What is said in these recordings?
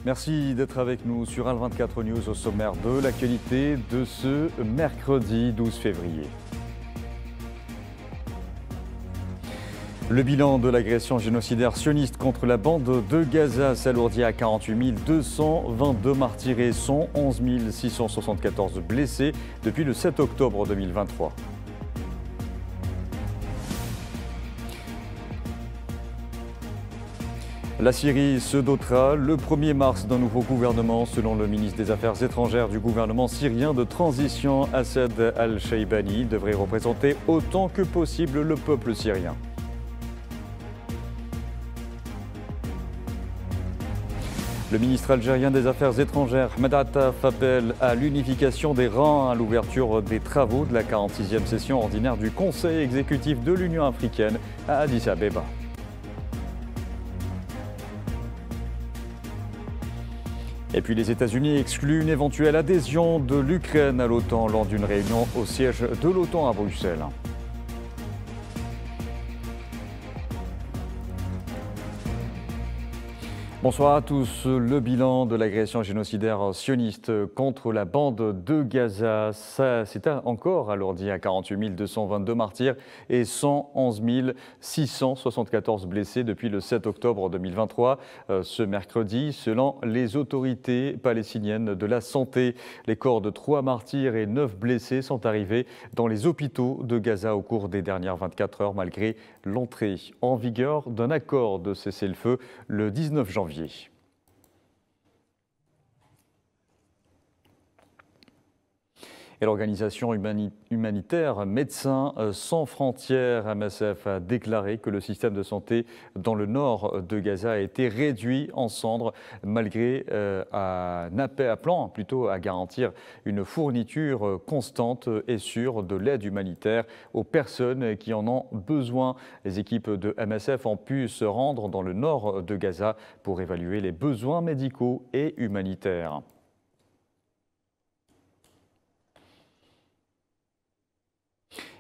Merci d'être avec nous sur Al24 News au sommaire de l'actualité de ce mercredi 12 février. Le bilan de l'agression génocidaire sioniste contre la bande de Gaza s'alourdit à 48 222 martyrs, 111 674 blessés depuis le 7 octobre 2023. La Syrie se dotera le 1er mars d'un nouveau gouvernement. Selon le ministre des Affaires étrangères du gouvernement syrien de transition, Assad al-Shaibani devrait représenter autant que possible le peuple syrien. Le ministre algérien des Affaires étrangères, Ahmed Attaf, appelle à l'unification des rangs à l'ouverture des travaux de la 46e session ordinaire du Conseil exécutif de l'Union africaine à Addis Abeba. Et puis les États-Unis excluent une éventuelle adhésion de l'Ukraine à l'OTAN lors d'une réunion au siège de l'OTAN à Bruxelles. Bonsoir à tous. Le bilan de l'agression génocidaire sioniste contre la bande de Gaza, ça s'est encore alourdi à 48 222 martyrs et 111 674 blessés depuis le 7 octobre 2023. Ce mercredi, selon les autorités palestiniennes de la santé, les corps de 3 martyrs et 9 blessés sont arrivés dans les hôpitaux de Gaza au cours des dernières 24 heures, malgré l'entrée en vigueur d'un accord de cessez-le-feu le 19 janvier. Et l'organisation humanitaire Médecins sans frontières, MSF, a déclaré que le système de santé dans le nord de Gaza a été réduit en cendres, malgré un appel appelant plutôt à garantir une fourniture constante et sûre de l'aide humanitaire aux personnes qui en ont besoin. Les équipes de MSF ont pu se rendre dans le nord de Gaza pour évaluer les besoins médicaux et humanitaires.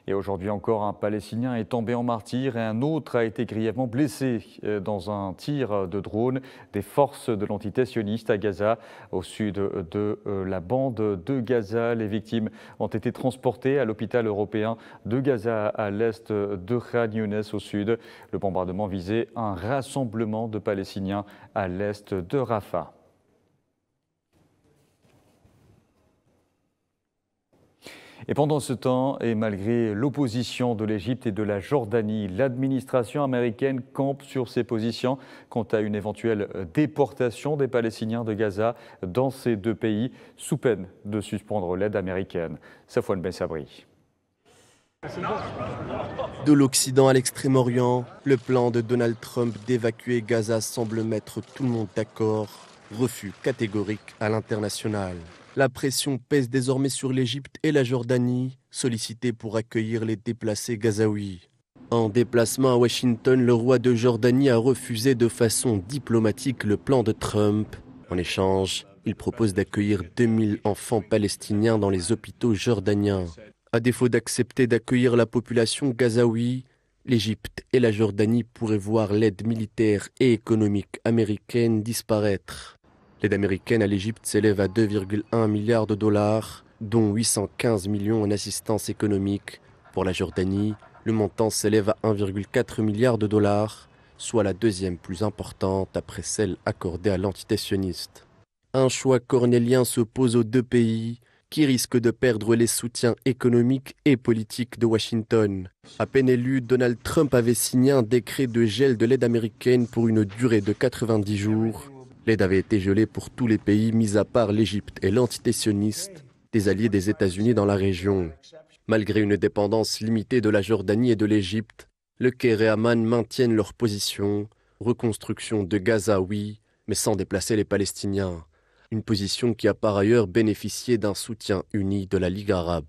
Et aujourd'hui encore, un Palestinien est tombé en martyr et un autre a été grièvement blessé dans un tir de drone des forces de l'entité sioniste à Gaza, au sud de la bande de Gaza. Les victimes ont été transportées à l'hôpital européen de Gaza, à l'est de Khan Younes, au sud. Le bombardement visait un rassemblement de Palestiniens à l'est de Rafah. Et pendant ce temps, et malgré l'opposition de l'Égypte et de la Jordanie, l'administration américaine campe sur ses positions quant à une éventuelle déportation des Palestiniens de Gaza dans ces deux pays, sous peine de suspendre l'aide américaine. Safouane Ben Sabri. De l'Occident à l'Extrême-Orient, le plan de Donald Trump d'évacuer Gaza semble mettre tout le monde d'accord. Refus catégorique à l'international. La pression pèse désormais sur l'Égypte et la Jordanie, sollicitées pour accueillir les déplacés gazaouis. En déplacement à Washington, le roi de Jordanie a refusé de façon diplomatique le plan de Trump. En échange, il propose d'accueillir 2000 enfants palestiniens dans les hôpitaux jordaniens. À défaut d'accepter d'accueillir la population gazaoui, l'Égypte et la Jordanie pourraient voir l'aide militaire et économique américaine disparaître. L'aide américaine à l'Égypte s'élève à 2,1 milliards de dollars, dont 815 millions en assistance économique. Pour la Jordanie, le montant s'élève à 1,4 milliard de dollars, soit la deuxième plus importante après celle accordée à l'entité sioniste. Un choix cornélien se pose aux deux pays, qui risquent de perdre les soutiens économiques et politiques de Washington. À peine élu, Donald Trump avait signé un décret de gel de l'aide américaine pour une durée de 90 jours. L'aide avait été gelée pour tous les pays, mis à part l'Égypte et l'entité sioniste, des alliés des États-Unis dans la région. Malgré une dépendance limitée de la Jordanie et de l'Égypte, Le Caire et Amman maintiennent leur position. Reconstruction de Gaza, oui, mais sans déplacer les Palestiniens. Une position qui a par ailleurs bénéficié d'un soutien uni de la Ligue arabe.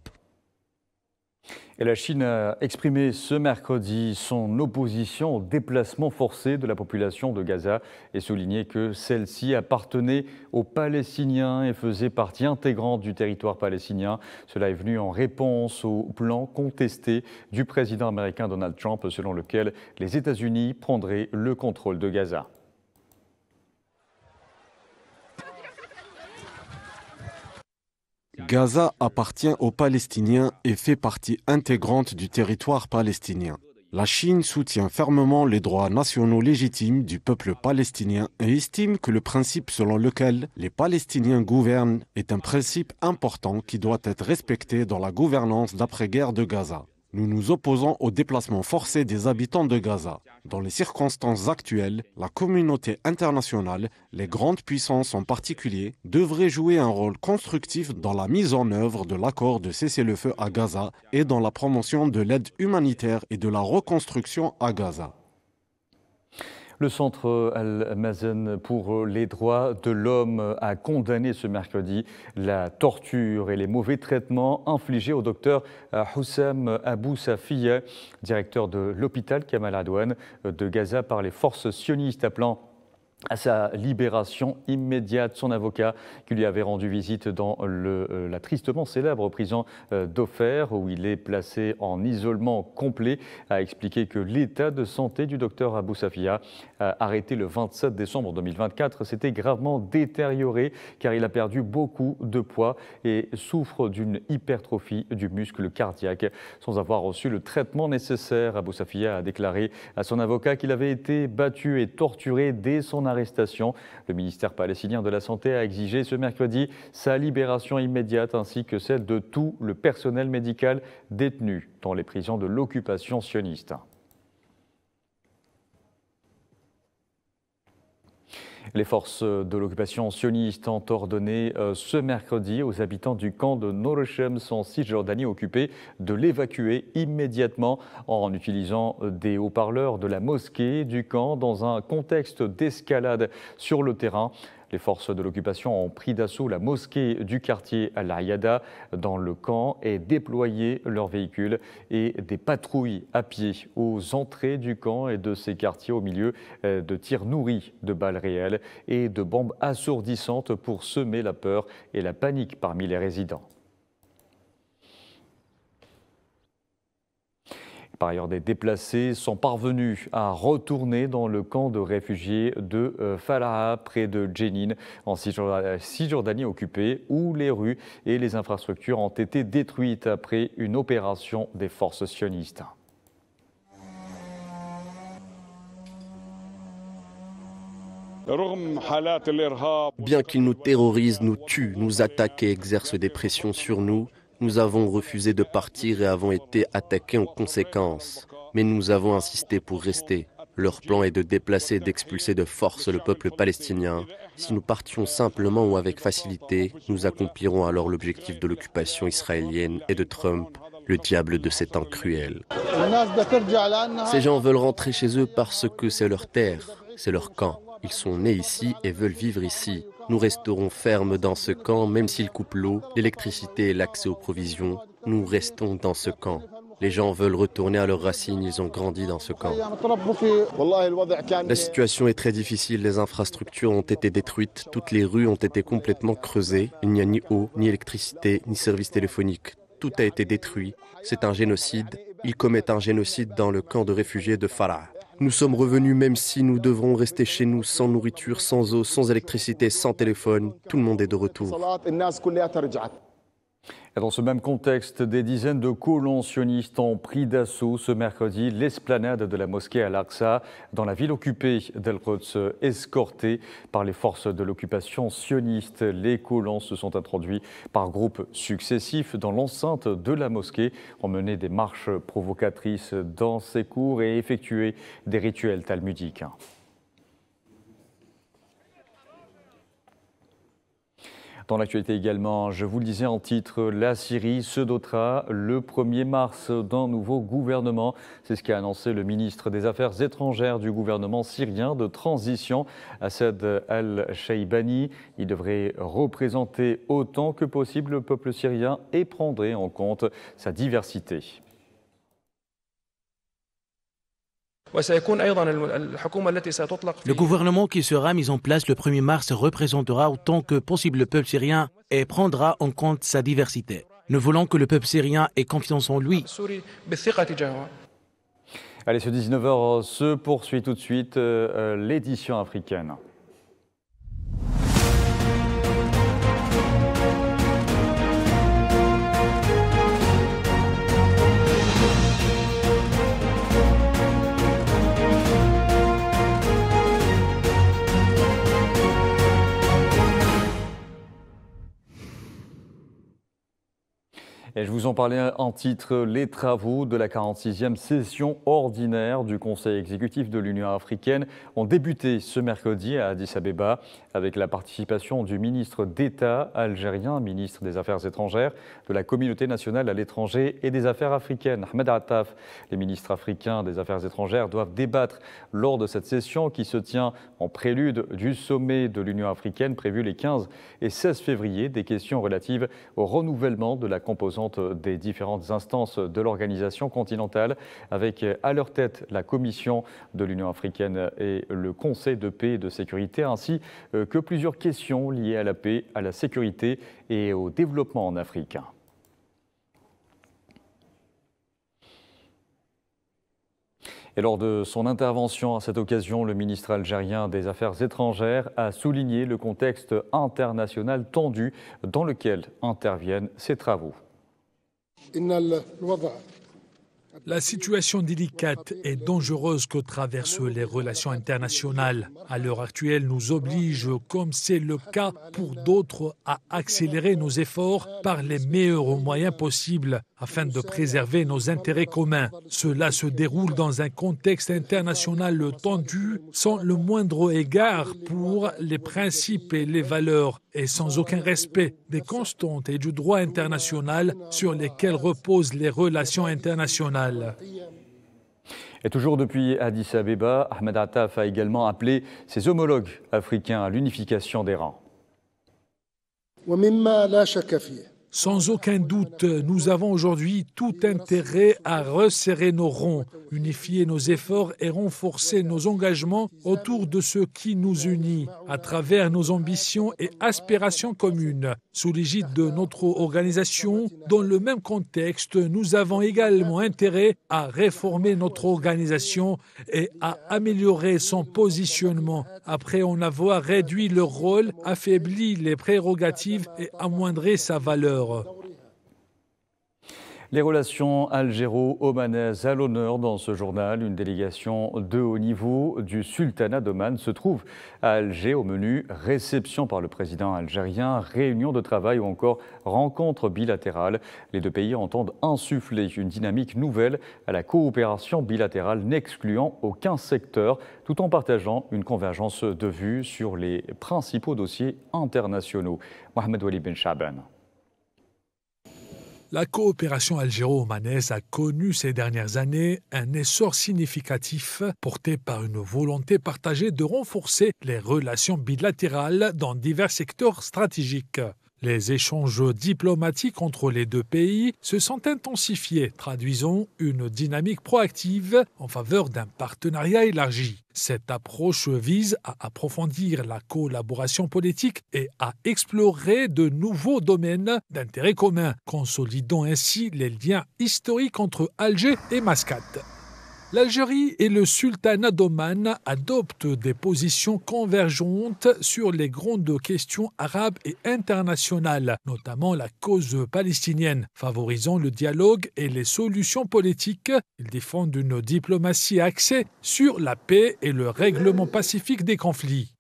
Et la Chine a exprimé ce mercredi son opposition au déplacement forcé de la population de Gaza et souligné que celle-ci appartenait aux Palestiniens et faisait partie intégrante du territoire palestinien. Cela est venu en réponse au plan contesté du président américain Donald Trump, selon lequel les États-Unis prendraient le contrôle de Gaza. Gaza appartient aux Palestiniens et fait partie intégrante du territoire palestinien. La Chine soutient fermement les droits nationaux légitimes du peuple palestinien et estime que le principe selon lequel les Palestiniens gouvernent est un principe important qui doit être respecté dans la gouvernance d'après-guerre de Gaza. Nous nous opposons au déplacement forcé des habitants de Gaza. Dans les circonstances actuelles, la communauté internationale, les grandes puissances en particulier, devraient jouer un rôle constructif dans la mise en œuvre de l'accord de cessez-le-feu à Gaza et dans la promotion de l'aide humanitaire et de la reconstruction à Gaza. Le Centre Al-Mazen pour les droits de l'homme a condamné ce mercredi la torture et les mauvais traitements infligés au docteur Hussam Abou Safiya, directeur de l'hôpital Kamal Adwan de Gaza par les forces sionistes, appelant à sa libération immédiate. Son avocat, qui lui avait rendu visite dans la tristement célèbre prison d'Ofer, où il est placé en isolement complet, a expliqué que l'état de santé du docteur Abou Safiya, arrêté le 27 décembre 2024, s'était gravement détérioré car il a perdu beaucoup de poids et souffre d'une hypertrophie du muscle cardiaque. Sans avoir reçu le traitement nécessaire, Abou Safiya a déclaré à son avocat qu'il avait été battu et torturé dès son arrestation. Le ministère palestinien de la Santé a exigé ce mercredi sa libération immédiate ainsi que celle de tout le personnel médical détenu dans les prisons de l'occupation sioniste. Les forces de l'occupation sioniste ont ordonné ce mercredi aux habitants du camp de Nor Shems en Cisjordanie occupée de l'évacuer immédiatement en utilisant des haut-parleurs de la mosquée du camp dans un contexte d'escalade sur le terrain. Les forces de l'occupation ont pris d'assaut la mosquée du quartier Al-Ayada dans le camp et déployé leurs véhicules et des patrouilles à pied aux entrées du camp et de ces quartiers au milieu de tirs nourris de balles réelles et de bombes assourdissantes pour semer la peur et la panique parmi les résidents. Par ailleurs, des déplacés sont parvenus à retourner dans le camp de réfugiés de Falaha, près de Jenin, en Cisjordanie occupée, où les rues et les infrastructures ont été détruites après une opération des forces sionistes. Bien qu'ils nous terrorisent, nous tuent, nous attaquent et exercent des pressions sur nous, nous avons refusé de partir et avons été attaqués en conséquence. Mais nous avons insisté pour rester. Leur plan est de déplacer et d'expulser de force le peuple palestinien. Si nous partions simplement ou avec facilité, nous accomplirons alors l'objectif de l'occupation israélienne et de Trump, le diable de ces temps cruels. Ces gens veulent rentrer chez eux parce que c'est leur terre, c'est leur camp. Ils sont nés ici et veulent vivre ici. Nous resterons fermes dans ce camp, même s'ils coupent l'eau, l'électricité et l'accès aux provisions. Nous restons dans ce camp. Les gens veulent retourner à leurs racines, ils ont grandi dans ce camp. La situation est très difficile, les infrastructures ont été détruites, toutes les rues ont été complètement creusées. Il n'y a ni eau, ni électricité, ni service téléphonique. Tout a été détruit. C'est un génocide. Ils commettent un génocide dans le camp de réfugiés de Falaha. Nous sommes revenus même si nous devrons rester chez nous sans nourriture, sans eau, sans électricité, sans téléphone. Tout le monde est de retour. Dans ce même contexte, des dizaines de colons sionistes ont pris d'assaut ce mercredi l'esplanade de la mosquée Al-Aqsa dans la ville occupée d'Al-Quds, escortés par les forces de l'occupation sioniste. Les colons se sont introduits par groupes successifs dans l'enceinte de la mosquée, ont mené des marches provocatrices dans ses cours et effectué des rituels talmudiques. Dans l'actualité également, je vous le disais en titre, la Syrie se dotera le 1er mars d'un nouveau gouvernement. C'est ce qu'a annoncé le ministre des Affaires étrangères du gouvernement syrien de transition, Assad al-Shaibani. Il devrait représenter autant que possible le peuple syrien et prendrait en compte sa diversité. Le gouvernement qui sera mis en place le 1er mars représentera autant que possible le peuple syrien et prendra en compte sa diversité. Nous voulons que le peuple syrien ait confiance en lui. Allez, ce 19h se poursuit tout de suite l'édition africaine. Et je vous en parlais en titre, les travaux de la 46e session ordinaire du Conseil exécutif de l'Union africaine ont débuté ce mercredi à Addis Abeba avec la participation du ministre d'État algérien, ministre des Affaires étrangères, de la communauté nationale à l'étranger et des Affaires africaines, Ahmed Attaf. Les ministres africains des Affaires étrangères doivent débattre lors de cette session qui se tient en prélude du sommet de l'Union africaine prévu les 15 et 16 février, des questions relatives au renouvellement de la composante des différentes instances de l'organisation continentale, avec à leur tête la Commission de l'Union africaine et le Conseil de paix et de sécurité, ainsi que plusieurs questions liées à la paix, à la sécurité et au développement en Afrique. Et lors de son intervention à cette occasion, le ministre algérien des Affaires étrangères a souligné le contexte international tendu dans lequel interviennent ces travaux. La situation délicate et dangereuse que traversent les relations internationales à l'heure actuelle nous oblige, comme c'est le cas pour d'autres, à accélérer nos efforts par les meilleurs moyens possibles afin de préserver nos intérêts communs. Cela se déroule dans un contexte international tendu, sans le moindre égard pour les principes et les valeurs et sans aucun respect des constantes et du droit international sur lesquels reposent les relations internationales. Et toujours depuis Addis Abeba, Ahmed Attaf a également appelé ses homologues africains à l'unification des rangs. Sans aucun doute, nous avons aujourd'hui tout intérêt à resserrer nos rangs, unifier nos efforts et renforcer nos engagements autour de ce qui nous unit, à travers nos ambitions et aspirations communes. Sous l'égide de notre organisation, dans le même contexte, nous avons également intérêt à réformer notre organisation et à améliorer son positionnement, après en avoir réduit le rôle, affaibli les prérogatives et amoindri sa valeur. Les relations algéro-omanaises à l'honneur dans ce journal. Une délégation de haut niveau du sultanat d'Oman se trouve à Alger au menu réception par le président algérien, réunion de travail ou encore rencontre bilatérale. Les deux pays entendent insuffler une dynamique nouvelle à la coopération bilatérale n'excluant aucun secteur tout en partageant une convergence de vues sur les principaux dossiers internationaux. Mohamed Walid Ben Chaban. La coopération algéro-omanaise a connu ces dernières années un essor significatif porté par une volonté partagée de renforcer les relations bilatérales dans divers secteurs stratégiques. Les échanges diplomatiques entre les deux pays se sont intensifiés, traduisant une dynamique proactive en faveur d'un partenariat élargi. Cette approche vise à approfondir la collaboration politique et à explorer de nouveaux domaines d'intérêt commun, consolidant ainsi les liens historiques entre Alger et Mascate. L'Algérie et le sultanat d'Oman adoptent des positions convergentes sur les grandes questions arabes et internationales, notamment la cause palestinienne, favorisant le dialogue et les solutions politiques. Ils défendent une diplomatie axée sur la paix et le règlement pacifique des conflits.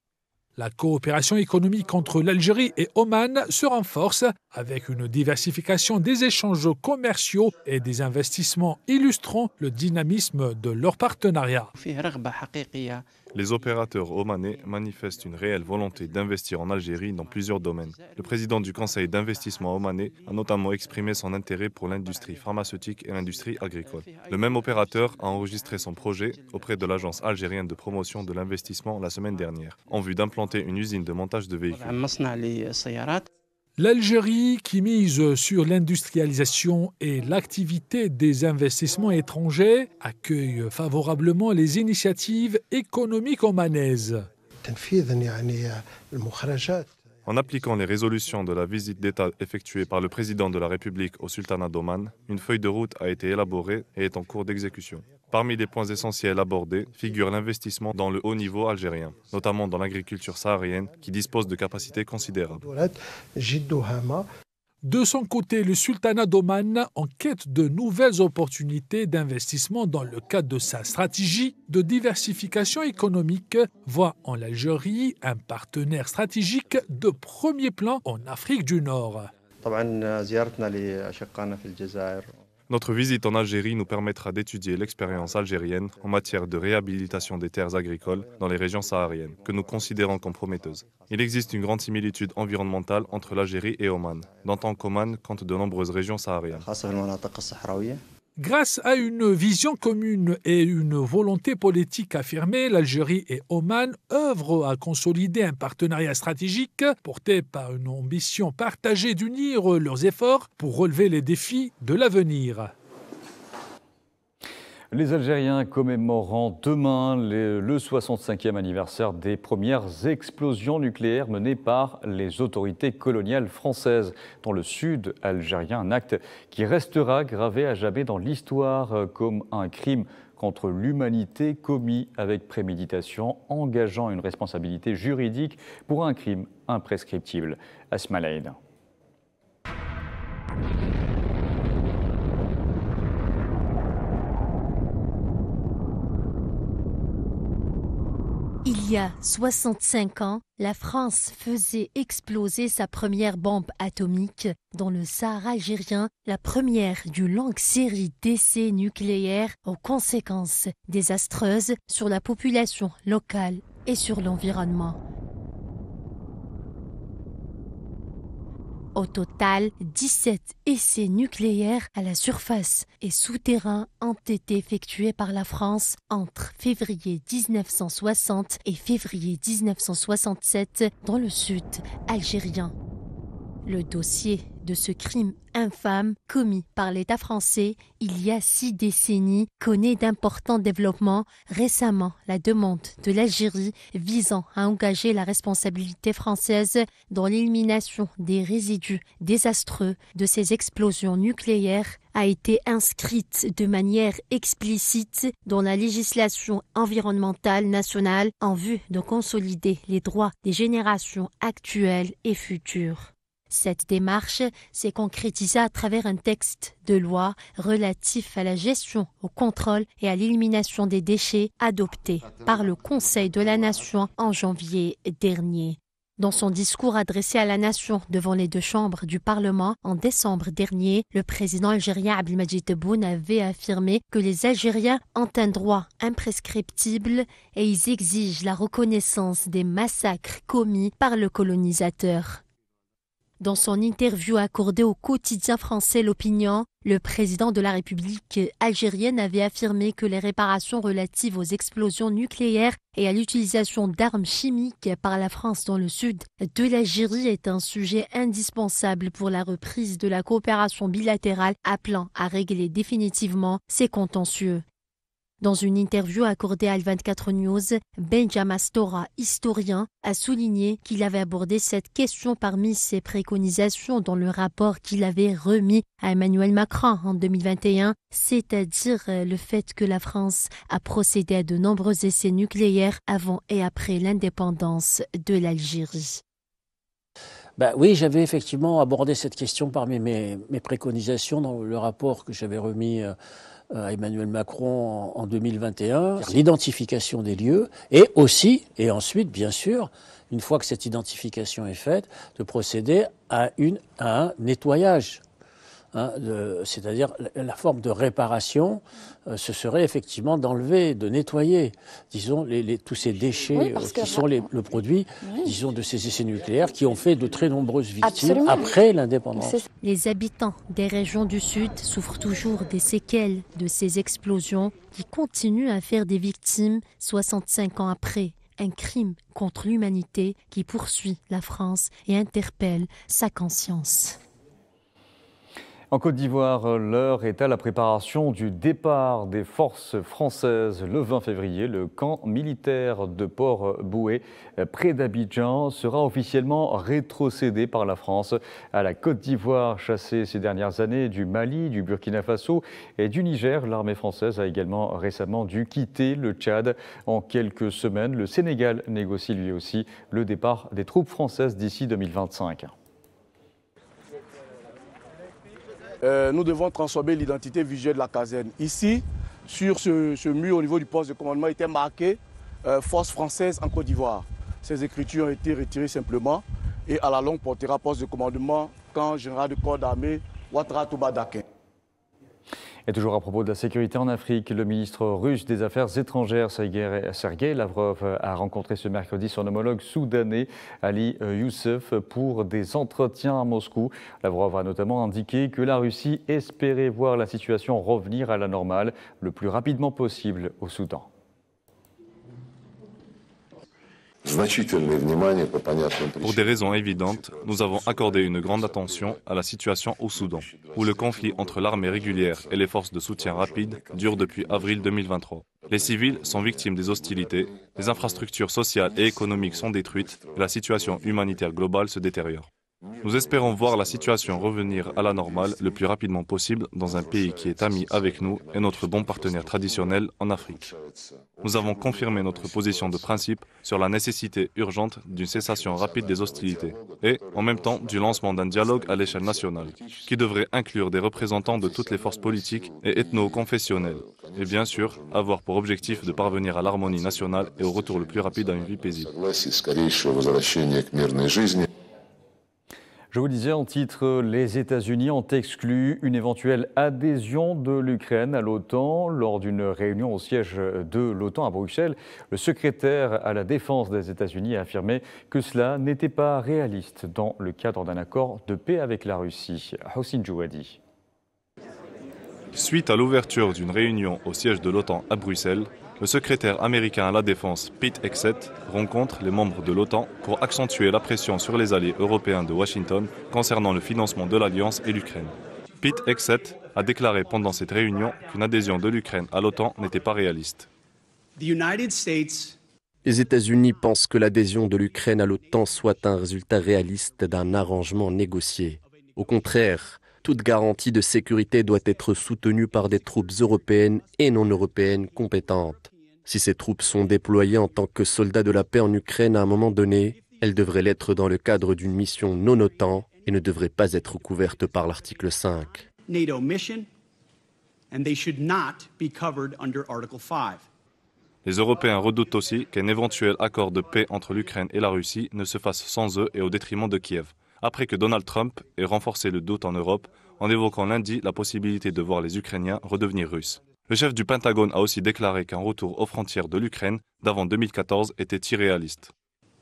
La coopération économique entre l'Algérie et Oman se renforce avec une diversification des échanges commerciaux et des investissements illustrant le dynamisme de leur partenariat. Les opérateurs omanais manifestent une réelle volonté d'investir en Algérie dans plusieurs domaines. Le président du Conseil d'investissement omanais a notamment exprimé son intérêt pour l'industrie pharmaceutique et l'industrie agricole. Le même opérateur a enregistré son projet auprès de l'Agence algérienne de promotion de l'investissement la semaine dernière, en vue d'implanter une usine de montage de véhicules. L'Algérie, qui mise sur l'industrialisation et l'activité des investissements étrangers, accueille favorablement les initiatives économiques omanaises. En appliquant les résolutions de la visite d'État effectuée par le président de la République au sultanat d'Oman, une feuille de route a été élaborée et est en cours d'exécution. Parmi les points essentiels abordés figure l'investissement dans le haut niveau algérien, notamment dans l'agriculture saharienne qui dispose de capacités considérables. De son côté, le sultanat d'Oman, en quête de nouvelles opportunités d'investissement dans le cadre de sa stratégie de diversification économique, voit en l'Algérie un partenaire stratégique de premier plan en Afrique du Nord. Notre visite en Algérie nous permettra d'étudier l'expérience algérienne en matière de réhabilitation des terres agricoles dans les régions sahariennes, que nous considérons comme prometteuses. Il existe une grande similitude environnementale entre l'Algérie et Oman, d'autant qu'Oman compte de nombreuses régions sahariennes. Grâce à une vision commune et une volonté politique affirmée, l'Algérie et Oman œuvrent à consolider un partenariat stratégique porté par une ambition partagée d'unir leurs efforts pour relever les défis de l'avenir. Les Algériens commémorant demain le 65e anniversaire des premières explosions nucléaires menées par les autorités coloniales françaises dans le sud algérien, un acte qui restera gravé à jamais dans l'histoire comme un crime contre l'humanité commis avec préméditation, engageant une responsabilité juridique pour un crime imprescriptible. Asma Laïd. Il y a 65 ans, la France faisait exploser sa première bombe atomique dans le Sahara algérien, la première d'une longue série d'essais nucléaires aux conséquences désastreuses sur la population locale et sur l'environnement. Au total, 17 essais nucléaires à la surface et souterrains ont été effectués par la France entre février 1960 et février 1967 dans le sud algérien. Le dossier de ce crime infâme commis par l'État français il y a 6 décennies connaît d'importants développements. Récemment, la demande de l'Algérie visant à engager la responsabilité française dans l'élimination des résidus désastreux de ces explosions nucléaires a été inscrite de manière explicite dans la législation environnementale nationale en vue de consolider les droits des générations actuelles et futures. Cette démarche s'est concrétisée à travers un texte de loi relatif à la gestion, au contrôle et à l'élimination des déchets adopté par le Conseil de la Nation en janvier dernier. Dans son discours adressé à la Nation devant les 2 chambres du Parlement en décembre dernier, le président algérien Abdelmadjid Tebboune avait affirmé que les Algériens ont un droit imprescriptible et ils exigent la reconnaissance des massacres commis par le colonisateur. Dans son interview accordée au quotidien français L'Opinion, le président de la République algérienne avait affirmé que les réparations relatives aux explosions nucléaires et à l'utilisation d'armes chimiques par la France dans le sud de l'Algérie est un sujet indispensable pour la reprise de la coopération bilatérale, appelant à régler définitivement ces contentieux. Dans une interview accordée à Al24 News, Benjamin Stora, historien, a souligné qu'il avait abordé cette question parmi ses préconisations dans le rapport qu'il avait remis à Emmanuel Macron en 2021, c'est-à-dire le fait que la France a procédé à de nombreux essais nucléaires avant et après l'indépendance de l'Algérie. Oui, j'avais effectivement abordé cette question parmi mes préconisations dans le rapport que j'avais remis à Emmanuel Macron en 2021, l'identification des lieux et aussi, et ensuite bien sûr, une fois que cette identification est faite, de procéder à un nettoyage. C'est-à-dire la forme de réparation, ce serait effectivement d'enlever, de nettoyer, disons, tous ces déchets qui sont le produit, disons, de ces essais nucléaires qui ont fait de très nombreuses victimes après l'indépendance. Les habitants des régions du Sud souffrent toujours des séquelles de ces explosions qui continuent à faire des victimes 65 ans après. Un crime contre l'humanité qui poursuit la France et interpelle sa conscience. En Côte d'Ivoire, l'heure est à la préparation du départ des forces françaises. Le 20 février, le camp militaire de Port-Bouët, près d'Abidjan, sera officiellement rétrocédé par la France à la Côte d'Ivoire. Chassée ces dernières années du Mali, du Burkina Faso et du Niger, l'armée française a également récemment dû quitter le Tchad. En quelques semaines, le Sénégal négocie lui aussi le départ des troupes françaises d'ici 2025. Nous devons transformer l'identité visuelle de la caserne. Ici, sur ce mur au niveau du poste de commandement, était marqué Force française en Côte d'Ivoire. Ces écritures ont été retirées simplement et à la longue portera poste de commandement l'attaquant général du corps d'armée, Ouattara Touba Dakin. Et toujours à propos de la sécurité en Afrique, le ministre russe des Affaires étrangères, Sergueï Lavrov, a rencontré ce mercredi son homologue soudanais, Ali Youssef, pour des entretiens à Moscou. Lavrov a notamment indiqué que la Russie espérait voir la situation revenir à la normale le plus rapidement possible au Soudan. Pour des raisons évidentes, nous avons accordé une grande attention à la situation au Soudan, où le conflit entre l'armée régulière et les forces de soutien rapide dure depuis avril 2023. Les civils sont victimes des hostilités, les infrastructures sociales et économiques sont détruites et la situation humanitaire globale se détériore. Nous espérons voir la situation revenir à la normale le plus rapidement possible dans un pays qui est ami avec nous et notre bon partenaire traditionnel en Afrique. Nous avons confirmé notre position de principe sur la nécessité urgente d'une cessation rapide des hostilités et, en même temps, du lancement d'un dialogue à l'échelle nationale, qui devrait inclure des représentants de toutes les forces politiques et ethno-confessionnelles, et bien sûr, avoir pour objectif de parvenir à l'harmonie nationale et au retour le plus rapide à une vie paisible. Je vous disais en titre, les États-Unis ont exclu une éventuelle adhésion de l'Ukraine à l'OTAN. Lors d'une réunion au siège de l'OTAN à Bruxelles, le secrétaire à la défense des États-Unis a affirmé que cela n'était pas réaliste dans le cadre d'un accord de paix avec la Russie. Hossein Jouadi. Suite à l'ouverture d'une réunion au siège de l'OTAN à Bruxelles, le secrétaire américain à la défense, Pete Hegseth, rencontre les membres de l'OTAN pour accentuer la pression sur les alliés européens de Washington concernant le financement de l'Alliance et l'Ukraine. Pete Hegseth a déclaré pendant cette réunion qu'une adhésion de l'Ukraine à l'OTAN n'était pas réaliste. Les États-Unis pensent que l'adhésion de l'Ukraine à l'OTAN soit un résultat réaliste d'un arrangement négocié. Au contraire, toute garantie de sécurité doit être soutenue par des troupes européennes et non européennes compétentes. Si ces troupes sont déployées en tant que soldats de la paix en Ukraine à un moment donné, elles devraient l'être dans le cadre d'une mission non OTAN et ne devraient pas être couvertes par l'article 5. NATO mission, and they should not be covered under Article 5. Les Européens redoutent aussi qu'un éventuel accord de paix entre l'Ukraine et la Russie ne se fasse sans eux et au détriment de Kiev, après que Donald Trump ait renforcé le doute en Europe en évoquant lundi la possibilité de voir les Ukrainiens redevenir russes. Le chef du Pentagone a aussi déclaré qu'un retour aux frontières de l'Ukraine d'avant 2014 était irréaliste.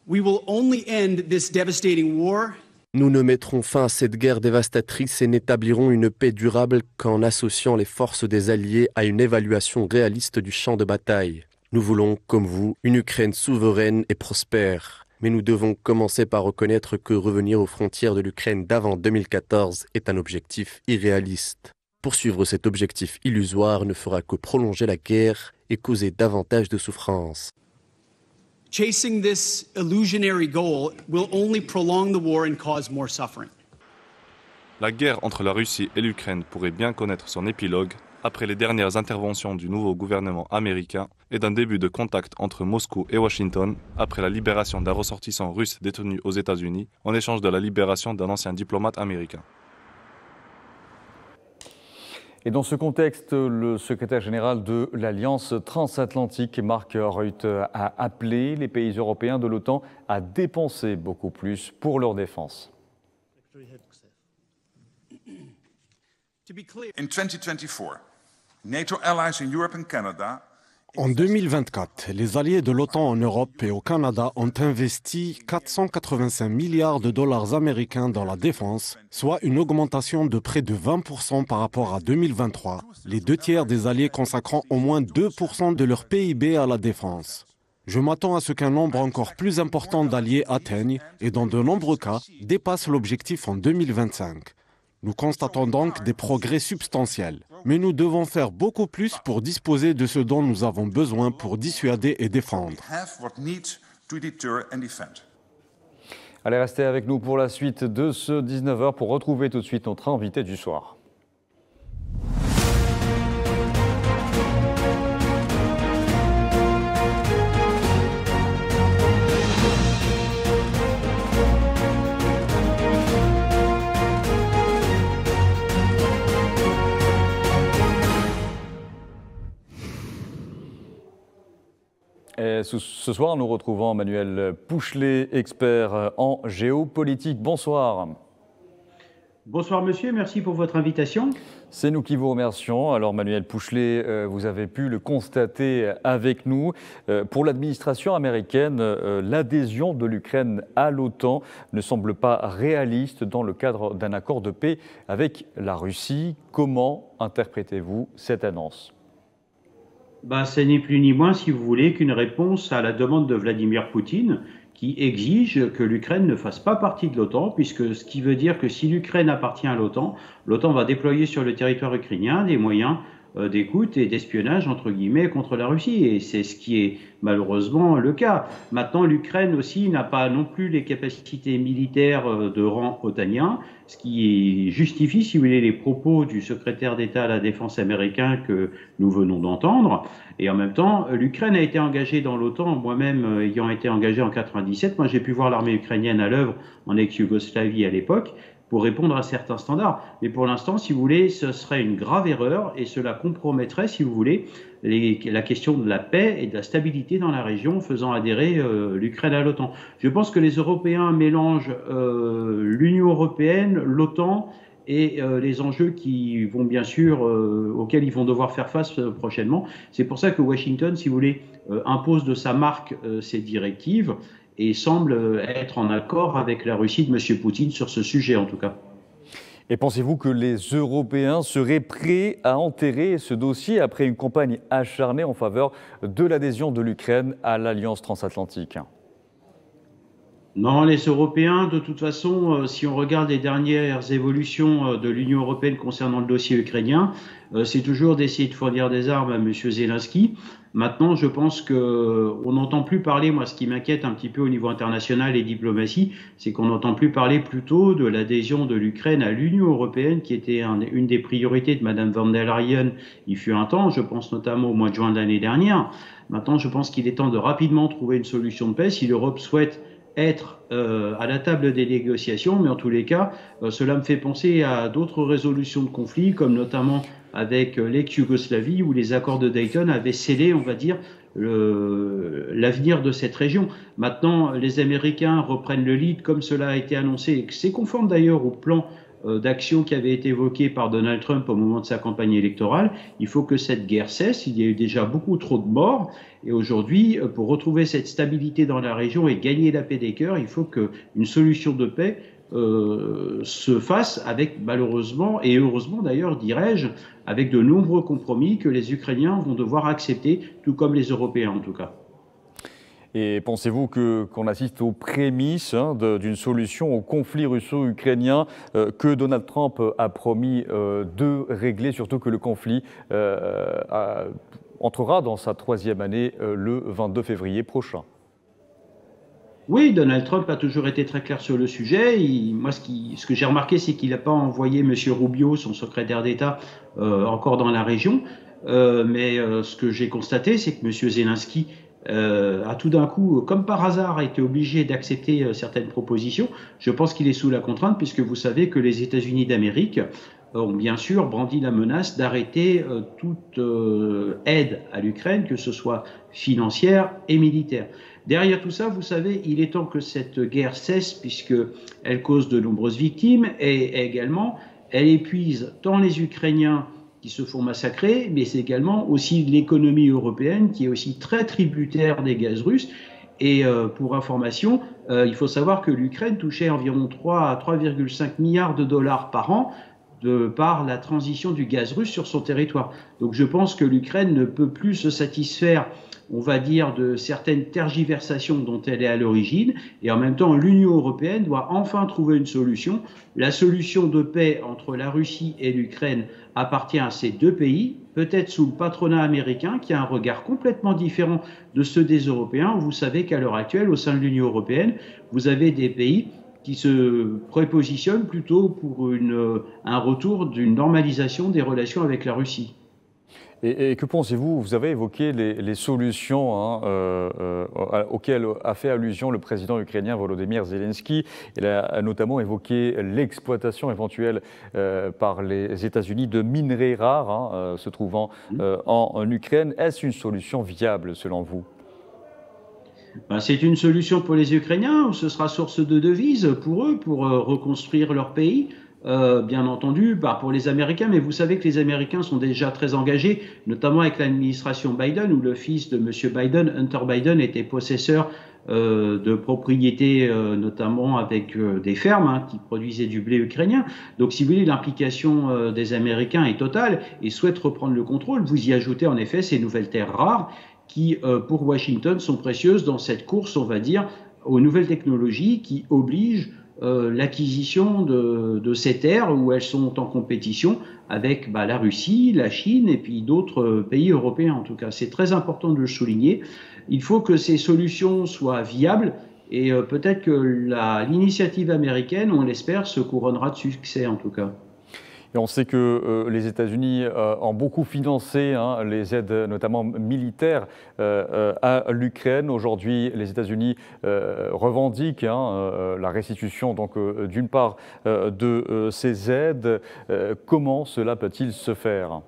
We will only end this devastating war. Nous ne mettrons fin à cette guerre dévastatrice et n'établirons une paix durable qu'en associant les forces des alliés à une évaluation réaliste du champ de bataille. Nous voulons, comme vous, une Ukraine souveraine et prospère. Mais nous devons commencer par reconnaître que revenir aux frontières de l'Ukraine d'avant 2014 est un objectif irréaliste. Poursuivre cet objectif illusoire ne fera que prolonger la guerre et causer davantage de souffrance. Chasing this illusionary goal will only prolong the war and cause more suffering. La guerre entre la Russie et l'Ukraine pourrait bien connaître son épilogue après les dernières interventions du nouveau gouvernement américain et d'un début de contact entre Moscou et Washington après la libération d'un ressortissant russe détenu aux États-Unis en échange de la libération d'un ancien diplomate américain. Et dans ce contexte, le secrétaire général de l'Alliance transatlantique, Mark Rutte, a appelé les pays européens de l'OTAN à dépenser beaucoup plus pour leur défense. In 2024, NATO allies in Europe and Canada. En 2024, les alliés de l'OTAN en Europe et au Canada ont investi 485 milliards de dollars américains dans la défense, soit une augmentation de près de 20% par rapport à 2023, les 2/3 des alliés consacrant au moins 2% de leur PIB à la défense. Je m'attends à ce qu'un nombre encore plus important d'alliés atteignent et dans de nombreux cas dépassent l'objectif en 2025. Nous constatons donc des progrès substantiels. Mais nous devons faire beaucoup plus pour disposer de ce dont nous avons besoin pour dissuader et défendre. Allez, restez avec nous pour la suite de ce 19h pour retrouver tout de suite notre invité du soir. Et ce soir, nous retrouvons Emmanuel Pouchelet, expert en géopolitique. Bonsoir. Bonsoir monsieur, merci pour votre invitation. C'est nous qui vous remercions. Alors Manuel Pouchelet, vous avez pu le constater avec nous. Pour l'administration américaine, l'adhésion de l'Ukraine à l'OTAN ne semble pas réaliste dans le cadre d'un accord de paix avec la Russie. Comment interprétez-vous cette annonce ? Ce n'est plus ni moins, si vous voulez, qu'une réponse à la demande de Vladimir Poutine qui exige que l'Ukraine ne fasse pas partie de l'OTAN, puisque ce qui veut dire que si l'Ukraine appartient à l'OTAN, l'OTAN va déployer sur le territoire ukrainien des moyens d'écoute et d'espionnage, entre guillemets, contre la Russie. Et c'est ce qui est malheureusement le cas. Maintenant, l'Ukraine aussi n'a pas non plus les capacités militaires de rang otanien, ce qui justifie, si vous voulez, les propos du secrétaire d'État à la Défense américain que nous venons d'entendre. Et en même temps, l'Ukraine a été engagée dans l'OTAN, moi-même ayant été engagé en 97. Moi, j'ai pu voir l'armée ukrainienne à l'œuvre en ex-Yougoslavie à l'époque, pour répondre à certains standards. Mais pour l'instant, si vous voulez, ce serait une grave erreur et cela compromettrait, si vous voulez, la question de la paix et de la stabilité dans la région, faisant adhérer l'Ukraine à l'OTAN. Je pense que les Européens mélangent l'Union européenne, l'OTAN et les enjeux qui vont bien sûr, auxquels ils vont devoir faire face prochainement. C'est pour ça que Washington, si vous voulez, impose de sa marque ces directives et semble être en accord avec la Russie de M. Poutine sur ce sujet en tout cas. Et pensez-vous que les Européens seraient prêts à enterrer ce dossier après une campagne acharnée en faveur de l'adhésion de l'Ukraine à l'Alliance transatlantique ? Non, les Européens, de toute façon, si on regarde les dernières évolutions de l'Union européenne concernant le dossier ukrainien, c'est toujours d'essayer de fournir des armes à M. Zelensky. Maintenant, je pense qu'on n'entend plus parler, moi ce qui m'inquiète un petit peu au niveau international et diplomatie, c'est qu'on n'entend plus parler plutôt de l'adhésion de l'Ukraine à l'Union européenne, qui était une des priorités de Mme von der Leyen il fut un temps, je pense notamment au mois de juin de l'année dernière. Maintenant, je pense qu'il est temps de rapidement trouver une solution de paix si l'Europe souhaite être à la table des négociations, mais en tous les cas, cela me fait penser à d'autres résolutions de conflits, comme notamment avec l'ex-Yougoslavie, où les accords de Dayton avaient scellé, on va dire, l'avenir de cette région. Maintenant, les Américains reprennent le lead, comme cela a été annoncé, et c'est conforme d'ailleurs au plan d'action qui avait été évoqué par Donald Trump au moment de sa campagne électorale. Il faut que cette guerre cesse. Il y a eu déjà beaucoup trop de morts. Et aujourd'hui, pour retrouver cette stabilité dans la région et gagner la paix des cœurs, il faut qu'une solution de paix se fasse avec, malheureusement, et heureusement d'ailleurs, dirais-je, avec de nombreux compromis que les Ukrainiens vont devoir accepter, tout comme les Européens en tout cas. Et pensez-vous qu'on assiste aux prémices d'une solution au conflit russo-ukrainien que Donald Trump a promis de régler, surtout que le conflit entrera dans sa 3e année le 22 février prochain? Oui, Donald Trump a toujours été très clair sur le sujet. Moi, ce que j'ai remarqué, c'est qu'il n'a pas envoyé M. Rubio, son secrétaire d'État, encore dans la région. Mais ce que j'ai constaté, c'est que M. Zelensky a tout d'un coup, comme par hasard, a été obligé d'accepter certaines propositions. Je pense qu'il est sous la contrainte, puisque vous savez que les États-Unis d'Amérique ont bien sûr brandi la menace d'arrêter toute aide à l'Ukraine, que ce soit financière et militaire. Derrière tout ça, vous savez, il est temps que cette guerre cesse, puisqu'elle cause de nombreuses victimes et également, elle épuise tant les Ukrainiens qui se font massacrer, mais c'est également aussi l'économie européenne qui est aussi très tributaire des gaz russes. Et pour information, il faut savoir que l'Ukraine touchait environ 3 à 3,5 milliards de dollars par an par la transition du gaz russe sur son territoire. Donc je pense que l'Ukraine ne peut plus se satisfaire, on va dire, de certaines tergiversations dont elle est à l'origine. Et en même temps, l'Union européenne doit enfin trouver une solution. La solution de paix entre la Russie et l'Ukraine appartient à ces deux pays, peut-être sous le patronat américain, qui a un regard complètement différent de ceux des Européens. Vous savez qu'à l'heure actuelle, au sein de l'Union européenne, vous avez des pays qui se prépositionnent plutôt pour un retour d'une normalisation des relations avec la Russie. Et que pensez-vous? Vous avez évoqué les solutions auxquelles a fait allusion le président ukrainien Volodymyr Zelensky. Il a notamment évoqué l'exploitation éventuelle par les États-Unis de minerais rares se trouvant en Ukraine. Est-ce une solution viable selon vous? C'est une solution pour les Ukrainiens, ce sera source de devises pour eux, pour reconstruire leur pays. bien entendu, pour les Américains, mais vous savez que les Américains sont déjà très engagés, notamment avec l'administration Biden, où le fils de M. Biden, Hunter Biden, était possesseur de propriétés, notamment avec des fermes qui produisaient du blé ukrainien. Donc, si vous voulez, l'implication des Américains est totale et souhaitent reprendre le contrôle. Vous y ajoutez en effet ces nouvelles terres rares qui, pour Washington, sont précieuses dans cette course, on va dire, aux nouvelles technologies qui obligent l'acquisition de ces terres où elles sont en compétition avec la Russie, la Chine et puis d'autres pays européens en tout cas. C'est très important de le souligner. Il faut que ces solutions soient viables et peut-être que l'initiative américaine, on l'espère, se couronnera de succès en tout cas. Et on sait que les États-Unis ont beaucoup financé les aides, notamment militaires, à l'Ukraine. Aujourd'hui, les États-Unis revendiquent la restitution, donc d'une part, de ces aides. Comment cela peut-il se faire ?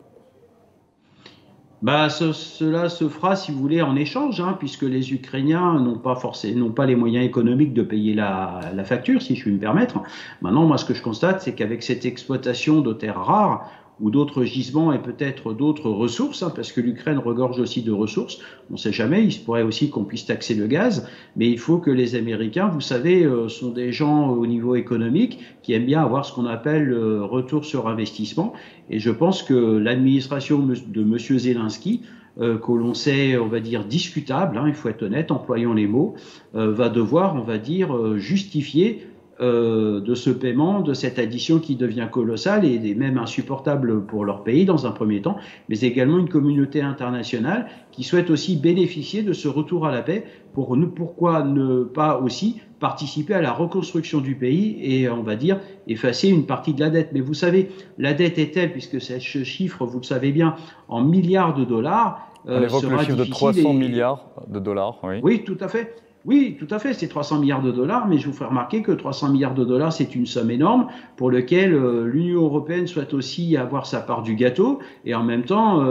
Cela se fera, si vous voulez, en échange, puisque les Ukrainiens n'ont pas les moyens économiques de payer la facture, si je puis me permettre. Maintenant, moi, ce que je constate, c'est qu'avec cette exploitation de terres rares, ou d'autres gisements et peut-être d'autres ressources, parce que l'Ukraine regorge aussi de ressources. On ne sait jamais, il se pourrait aussi qu'on puisse taxer le gaz, mais il faut que les Américains, vous savez, sont des gens au niveau économique qui aiment bien avoir ce qu'on appelle retour sur investissement. Et je pense que l'administration de M. Zelensky, que l'on sait, on va dire, discutable, il faut être honnête, employons les mots, va devoir, on va dire, justifier de ce paiement, de cette addition qui devient colossale et même insupportable pour leur pays dans un premier temps, mais également une communauté internationale qui souhaite aussi bénéficier de ce retour à la paix. Pourquoi ne pas aussi participer à la reconstruction du pays et, on va dire, effacer une partie de la dette. Mais vous savez, la dette est telle, puisque ce chiffre, vous le savez bien, en milliards de dollars, on évoque le chiffre de 300 milliards de dollars. Oui, oui, tout à fait. Oui, tout à fait, c'est 300 milliards de dollars, mais je vous ferai remarquer que 300 milliards de dollars, c'est une somme énorme pour laquelle l'Union européenne souhaite aussi avoir sa part du gâteau et en même temps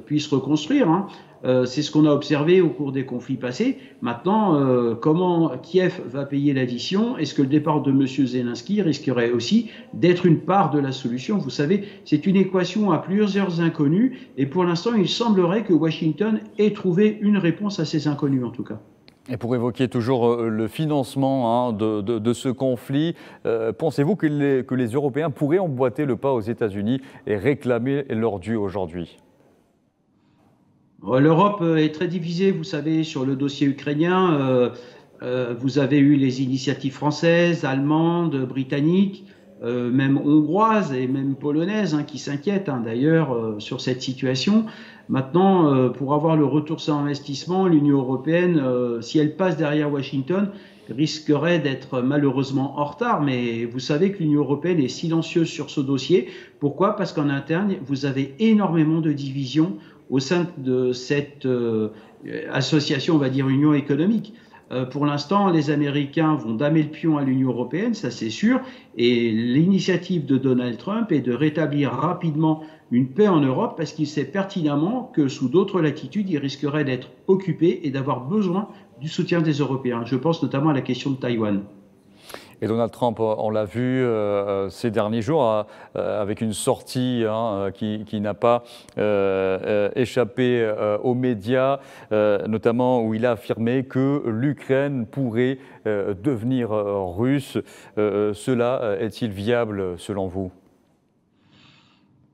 puisse reconstruire. C'est ce qu'on a observé au cours des conflits passés. Maintenant, comment Kiev va payer l'addition? Est-ce que le départ de M. Zelensky risquerait aussi d'être une part de la solution? Vous savez, c'est une équation à plusieurs inconnus et pour l'instant, il semblerait que Washington ait trouvé une réponse à ces inconnus en tout cas. Et pour évoquer toujours le financement de ce conflit, pensez-vous que les Européens pourraient emboîter le pas aux États-Unis et réclamer leur dû aujourd'hui ? L'Europe est très divisée, vous savez, sur le dossier ukrainien. Vous avez eu les initiatives françaises, allemandes, britanniques, même hongroises et même polonaises qui s'inquiètent d'ailleurs sur cette situation. Maintenant, pour avoir le retour sur investissement, l'Union européenne, si elle passe derrière Washington, risquerait d'être malheureusement en retard. Mais vous savez que l'Union européenne est silencieuse sur ce dossier. Pourquoi? Parce qu'en interne, vous avez énormément de divisions au sein de cette association, on va dire, Union économique. Pour l'instant, les Américains vont damer le pion à l'Union européenne, ça c'est sûr, et l'initiative de Donald Trump est de rétablir rapidement une paix en Europe parce qu'il sait pertinemment que sous d'autres latitudes, il risquerait d'être occupé et d'avoir besoin du soutien des Européens. Je pense notamment à la question de Taïwan. Et Donald Trump, on l'a vu ces derniers jours avec une sortie qui n'a pas échappé aux médias, notamment où il a affirmé que l'Ukraine pourrait devenir russe. Cela est-il viable selon vous ?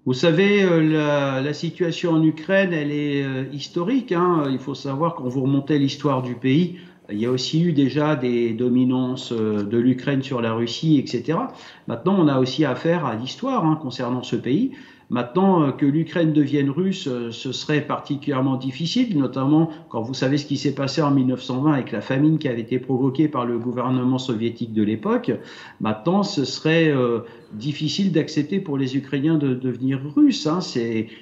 Vous savez, la situation en Ukraine, elle est historique. Il faut savoir, quand vous remontez l'histoire du pays, il y a aussi eu déjà des dominances de l'Ukraine sur la Russie, etc. Maintenant, on a aussi affaire à l'histoire concernant ce pays. Maintenant, que l'Ukraine devienne russe, ce serait particulièrement difficile, notamment quand vous savez ce qui s'est passé en 1920 avec la famine qui avait été provoquée par le gouvernement soviétique de l'époque. Maintenant, ce serait difficile d'accepter pour les Ukrainiens de devenir russes.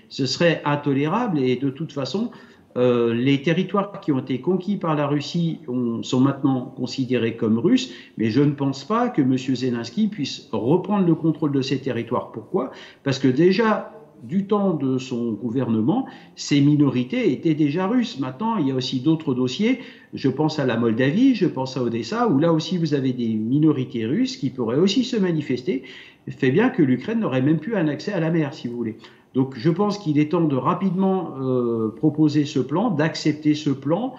Ce serait intolérable et de toute façon, les territoires qui ont été conquis par la Russie sont maintenant considérés comme russes, mais je ne pense pas que M. Zelensky puisse reprendre le contrôle de ces territoires. Pourquoi? Parce que déjà, du temps de son gouvernement, ces minorités étaient déjà russes. Maintenant, il y a aussi d'autres dossiers. Je pense à la Moldavie, je pense à Odessa, où là aussi vous avez des minorités russes qui pourraient aussi se manifester. Fait bien que l'Ukraine n'aurait même plus un accès à la mer, si vous voulez. Donc je pense qu'il est temps de rapidement proposer ce plan, d'accepter ce plan,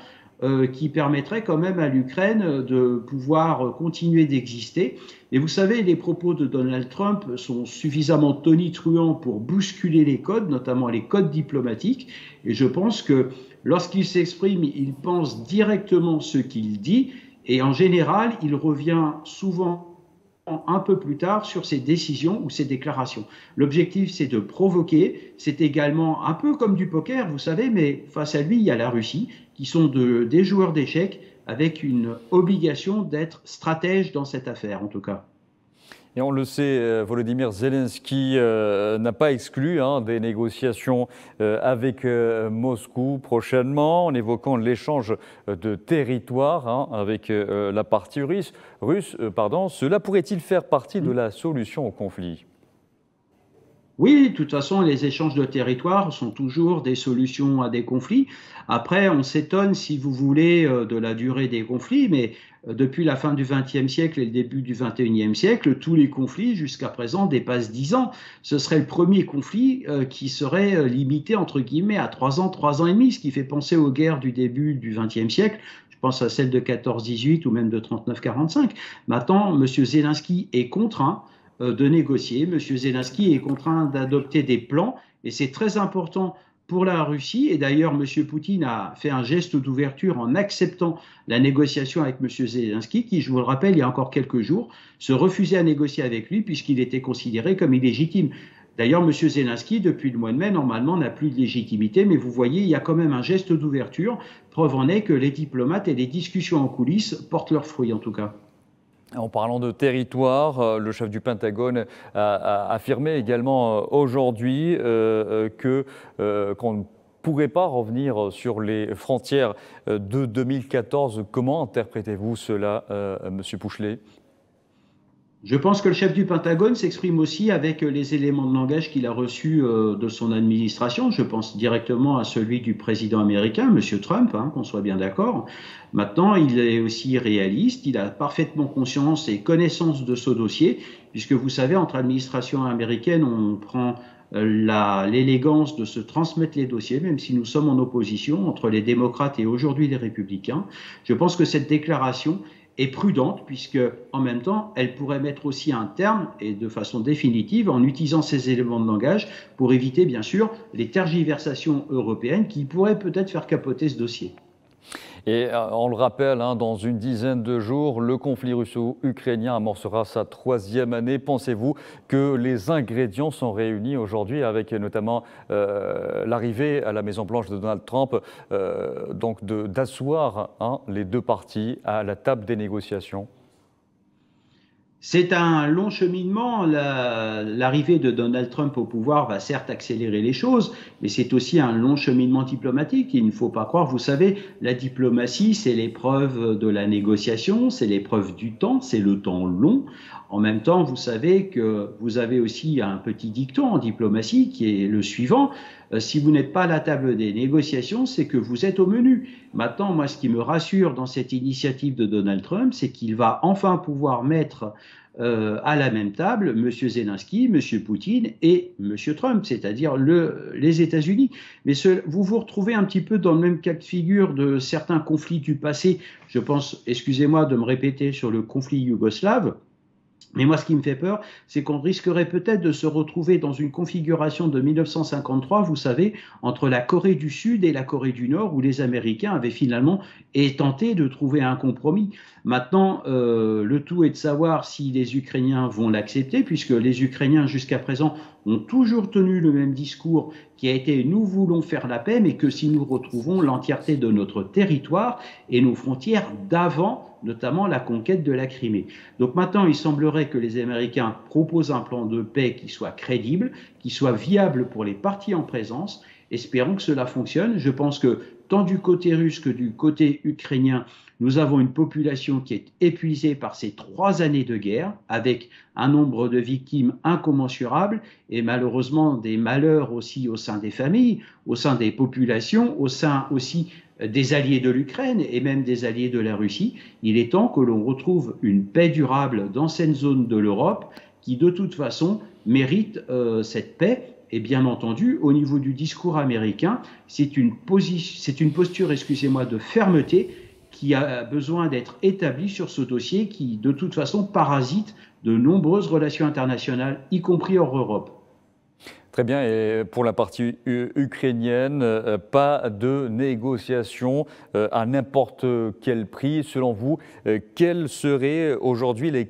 qui permettrait quand même à l'Ukraine de pouvoir continuer d'exister. Et vous savez, les propos de Donald Trump sont suffisamment tonitruants pour bousculer les codes, notamment les codes diplomatiques. Et je pense que lorsqu'il s'exprime, il pense directement ce qu'il dit. Et en général, il revient souvent un peu plus tard sur ses décisions ou ses déclarations. L'objectif, c'est de provoquer. C'est également un peu comme du poker, vous savez, mais face à lui, il y a la Russie, qui sont des joueurs d'échecs avec une obligation d'être stratège dans cette affaire, en tout cas. Et on le sait, Volodymyr Zelensky n'a pas exclu des négociations avec Moscou prochainement, en évoquant l'échange de territoires avec la partie russe. Cela pourrait-il faire partie de la solution au conflit ? Oui, de toute façon, les échanges de territoires sont toujours des solutions à des conflits. Après, on s'étonne, si vous voulez, de la durée des conflits, mais depuis la fin du XXe siècle et le début du XXIe siècle, tous les conflits jusqu'à présent dépassent 10 ans. Ce serait le premier conflit qui serait limité, entre guillemets, à 3 ans et demi, ce qui fait penser aux guerres du début du XXe siècle. Je pense à celle de 14-18 ou même de 39-45. Maintenant, M. Zelensky est contraint de négocier. M. Zelensky est contraint d'adopter des plans et c'est très important pour la Russie. Et d'ailleurs, M. Poutine a fait un geste d'ouverture en acceptant la négociation avec M. Zelensky, qui, je vous le rappelle, il y a encore quelques jours, se refusait à négocier avec lui puisqu'il était considéré comme illégitime. D'ailleurs, M. Zelensky, depuis le mois de mai, normalement, n'a plus de légitimité, mais vous voyez, il y a quand même un geste d'ouverture. Preuve en est que les diplomates et les discussions en coulisses portent leurs fruits, en tout cas. En parlant de territoire, le chef du Pentagone a affirmé également aujourd'hui qu'on ne pourrait pas revenir sur les frontières de 2014. Comment interprétez-vous cela, M. Pouchelet ? Je pense que le chef du Pentagone s'exprime aussi avec les éléments de langage qu'il a reçus de son administration. Je pense directement à celui du président américain, M. Trump, qu'on soit bien d'accord. Maintenant, il est aussi réaliste, il a parfaitement conscience et connaissance de ce dossier, puisque vous savez, entre administrations américaines, on prend l'élégance de se transmettre les dossiers, même si nous sommes en opposition entre les démocrates et aujourd'hui les républicains. Je pense que cette déclaration est prudente, puisque en même temps, elle pourrait mettre aussi un terme, et de façon définitive, en utilisant ces éléments de langage pour éviter, bien sûr, les tergiversations européennes qui pourraient peut-être faire capoter ce dossier. Et on le rappelle, dans une dizaine de jours, le conflit russo-ukrainien amorcera sa 3e année. Pensez-vous que les ingrédients sont réunis aujourd'hui, avec notamment l'arrivée à la Maison-Blanche de Donald Trump, donc d'asseoir les deux parties à la table des négociations ? C'est un long cheminement. L'arrivée de Donald Trump au pouvoir va certes accélérer les choses, mais c'est aussi un long cheminement diplomatique. Il ne faut pas croire, vous savez, la diplomatie, c'est l'épreuve de la négociation, c'est l'épreuve du temps, c'est le temps long. En même temps, vous savez que vous avez aussi un petit dicton en diplomatie qui est le suivant. Si vous n'êtes pas à la table des négociations, c'est que vous êtes au menu. Maintenant, moi, ce qui me rassure dans cette initiative de Donald Trump, c'est qu'il va enfin pouvoir mettre à la même table M. Zelensky, M. Poutine et M. Trump, c'est-à-dire les États-Unis. Mais vous vous retrouvez un petit peu dans le même cas de figure de certains conflits du passé. Je pense, excusez-moi de me répéter sur le conflit yougoslave. Mais moi, ce qui me fait peur, c'est qu'on risquerait peut-être de se retrouver dans une configuration de 1953, vous savez, entre la Corée du Sud et la Corée du Nord, où les Américains avaient finalement tenté de trouver un compromis. Maintenant, le tout est de savoir si les Ukrainiens vont l'accepter, puisque les Ukrainiens, jusqu'à présent, ont toujours tenu le même discours qui a été « nous voulons faire la paix », mais que si nous retrouvons l'entièreté de notre territoire et nos frontières d'avant, notamment la conquête de la Crimée. Donc maintenant, il semblerait que les Américains proposent un plan de paix qui soit crédible, qui soit viable pour les parties en présence, Espérons que cela fonctionne. Je pense que tant du côté russe que du côté ukrainien, nous avons une population qui est épuisée par ces 3 années de guerre, avec un nombre de victimes incommensurable et malheureusement des malheurs aussi au sein des familles, au sein des populations, au sein aussi des alliés de l'Ukraine et même des alliés de la Russie. Il est temps que l'on retrouve une paix durable dans cette zone de l'Europe qui, de toute façon, mérite cette paix. Et bien entendu, au niveau du discours américain, c'est une posture, excusez-moi, de fermeté qui a besoin d'être établie sur ce dossier qui, de toute façon, parasite de nombreuses relations internationales, y compris hors Europe. Très bien. Et pour la partie ukrainienne, pas de négociation à n'importe quel prix. Selon vous, quelles seraient aujourd'hui les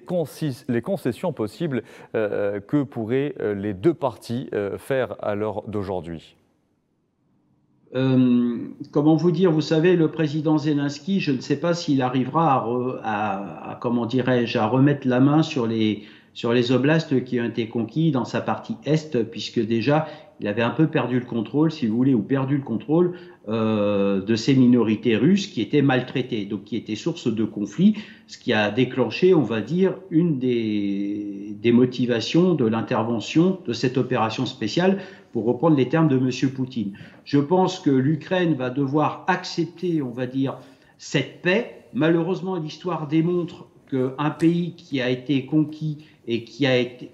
concessions possibles que pourraient les deux parties faire à l'heure d'aujourd'hui ? Comment vous dire, vous savez, le président Zelensky, je ne sais pas s'il arrivera à remettre la main sur les oblasts qui ont été conquis dans sa partie est, puisque déjà, il avait un peu perdu le contrôle, si vous voulez, ou perdu le contrôle de ces minorités russes qui étaient maltraitées, donc qui étaient source de conflits, ce qui a déclenché, on va dire, une des motivations de l'intervention de cette opération spéciale, pour reprendre les termes de M. Poutine. Je pense que l'Ukraine va devoir accepter, on va dire, cette paix. Malheureusement, l'histoire démontre qu'un pays qui a été conquis et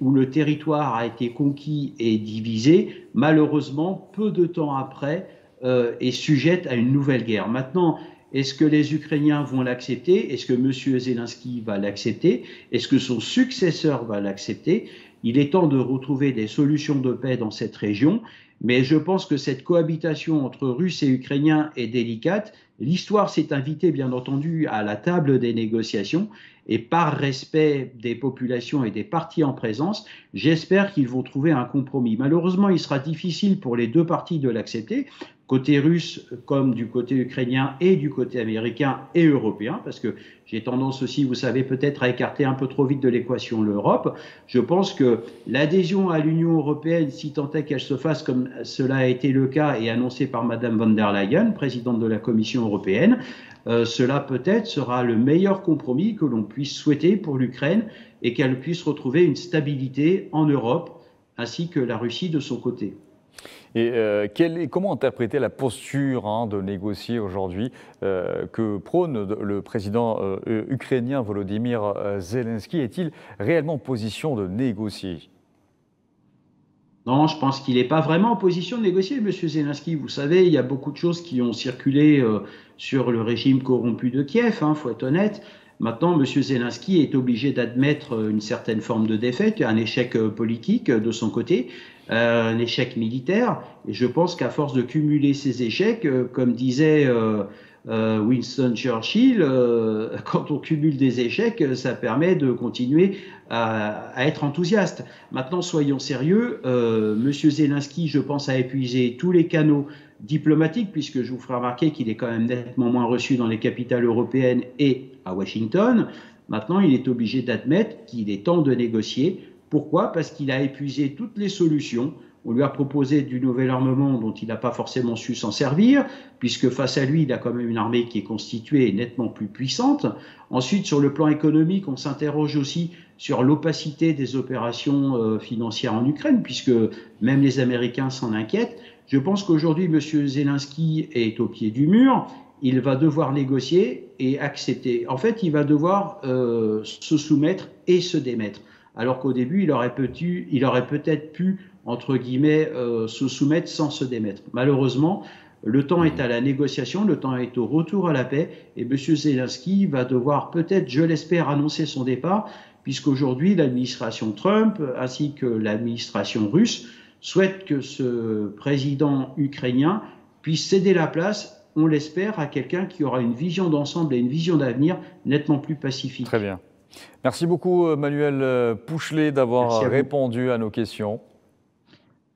où le territoire a été conquis et divisé, malheureusement, peu de temps après, est sujette à une nouvelle guerre. Maintenant, est-ce que les Ukrainiens vont l'accepter? Est-ce que M. Zelensky va l'accepter? Est-ce que son successeur va l'accepter? Il est temps de retrouver des solutions de paix dans cette région, mais je pense que cette cohabitation entre Russes et Ukrainiens est délicate. L'histoire s'est invitée, bien entendu, à la table des négociations, et par respect des populations et des parties en présence, j'espère qu'ils vont trouver un compromis. Malheureusement, il sera difficile pour les deux parties de l'accepter, côté russe comme du côté ukrainien et du côté américain et européen, parce que j'ai tendance aussi, vous savez, peut-être à écarter un peu trop vite de l'équation l'Europe. Je pense que l'adhésion à l'Union européenne, si tant est qu'elle se fasse comme cela a été le cas et annoncé par Madame von der Leyen, présidente de la Commission européenne, cela peut-être sera le meilleur compromis que l'on puisse souhaiter pour l'Ukraine et qu'elle puisse retrouver une stabilité en Europe, ainsi que la Russie de son côté. Et comment interpréter la posture de négocier aujourd'hui que prône le président ukrainien Volodymyr Zelensky? Est-il réellement en position de négocier? Non, je pense qu'il n'est pas vraiment en position de négocier, M. Zelensky. Vous savez, il y a beaucoup de choses qui ont circulé sur le régime corrompu de Kiev, faut être honnête. Maintenant, M. Zelensky est obligé d'admettre une certaine forme de défaite, un échec politique de son côté, un échec militaire. Et je pense qu'à force de cumuler ces échecs, comme disait Winston Churchill, quand on cumule des échecs, ça permet de continuer à être enthousiaste. Maintenant, soyons sérieux, M. Zelensky, je pense, a épuisé tous les canaux diplomatiques, puisque je vous ferai remarquer qu'il est quand même nettement moins reçu dans les capitales européennes et à Washington. Maintenant, il est obligé d'admettre qu'il est temps de négocier. Pourquoi? Parce qu'il a épuisé toutes les solutions. On lui a proposé du nouvel armement dont il n'a pas forcément su s'en servir, puisque face à lui, il a quand même une armée qui est constituée et nettement plus puissante. Ensuite, sur le plan économique, on s'interroge aussi sur l'opacité des opérations financières en Ukraine, puisque même les Américains s'en inquiètent. Je pense qu'aujourd'hui, M. Zelensky est au pied du mur. Il va devoir négocier et accepter. En fait, il va devoir se soumettre et se démettre. Alors qu'au début, il aurait peut-être pu, entre guillemets, se soumettre sans se démettre. Malheureusement, le temps est à la négociation, le temps est au retour à la paix, et M. Zelensky va devoir peut-être, je l'espère, annoncer son départ, puisqu'aujourd'hui, l'administration Trump ainsi que l'administration russe souhaitent que ce président ukrainien puisse céder la place, on l'espère, à quelqu'un qui aura une vision d'ensemble et une vision d'avenir nettement plus pacifique. Très bien. Merci beaucoup Manuel Pouchelet d'avoir répondu à nos questions.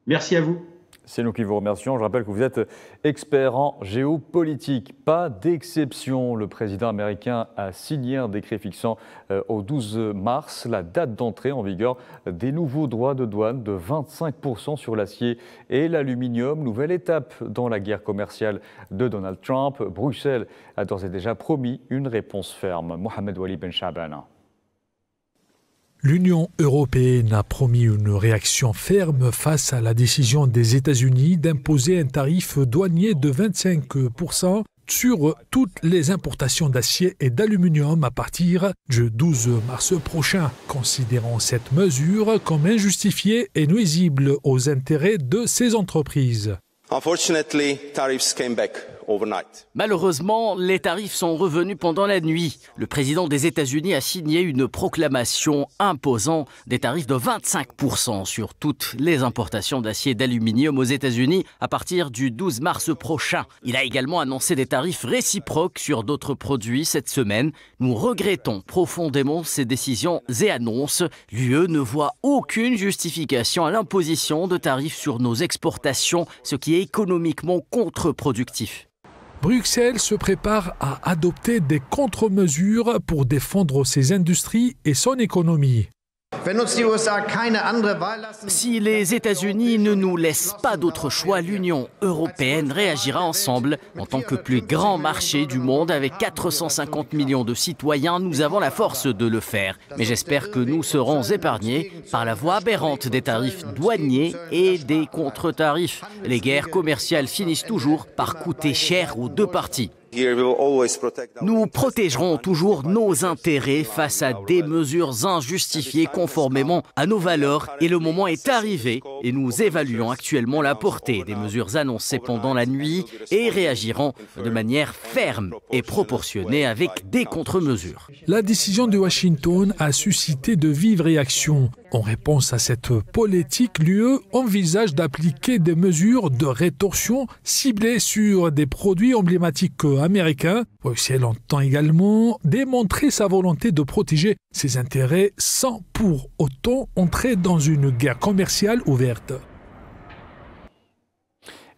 Merci à vous. C'est nous qui vous remercions. Je rappelle que vous êtes expert en géopolitique. Pas d'exception. Le président américain a signé un décret fixant au 12 mars la date d'entrée en vigueur des nouveaux droits de douane de 25% sur l'acier et l'aluminium. Nouvelle étape dans la guerre commerciale de Donald Trump. Bruxelles a d'ores et déjà promis une réponse ferme. Mohamed Wali Ben Chaban. L'Union européenne a promis une réaction ferme face à la décision des États-Unis d'imposer un tarif douanier de 25% sur toutes les importations d'acier et d'aluminium à partir du 12 mars prochain, considérant cette mesure comme injustifiée et nuisible aux intérêts de ces entreprises. Unfortunately, tariffs came back. Malheureusement, les tarifs sont revenus pendant la nuit. Le président des États-Unis a signé une proclamation imposant des tarifs de 25% sur toutes les importations d'acier et d'aluminium aux États-Unis à partir du 12 mars prochain. Il a également annoncé des tarifs réciproques sur d'autres produits cette semaine. Nous regrettons profondément ces décisions et annonces. L'UE ne voit aucune justification à l'imposition de tarifs sur nos exportations, ce qui est économiquement contre-productif. Bruxelles se prépare à adopter des contre-mesures pour défendre ses industries et son économie. Si les États-Unis ne nous laissent pas d'autre choix, l'Union européenne réagira ensemble. En tant que plus grand marché du monde avec 450 millions de citoyens, nous avons la force de le faire. Mais j'espère que nous serons épargnés par la voie aberrante des tarifs douaniers et des contre-tarifs. Les guerres commerciales finissent toujours par coûter cher aux deux parties. Nous protégerons toujours nos intérêts face à des mesures injustifiées conformément à nos valeurs et le moment est arrivé et nous évaluons actuellement la portée des mesures annoncées pendant la nuit et réagirons de manière ferme et proportionnée avec des contre-mesures. La décision de Washington a suscité de vives réactions. En réponse à cette politique, l'UE envisage d'appliquer des mesures de rétorsion ciblées sur des produits emblématiques américains. Bruxelles entend également démontrer sa volonté de protéger ses intérêts sans pour autant entrer dans une guerre commerciale ouverte.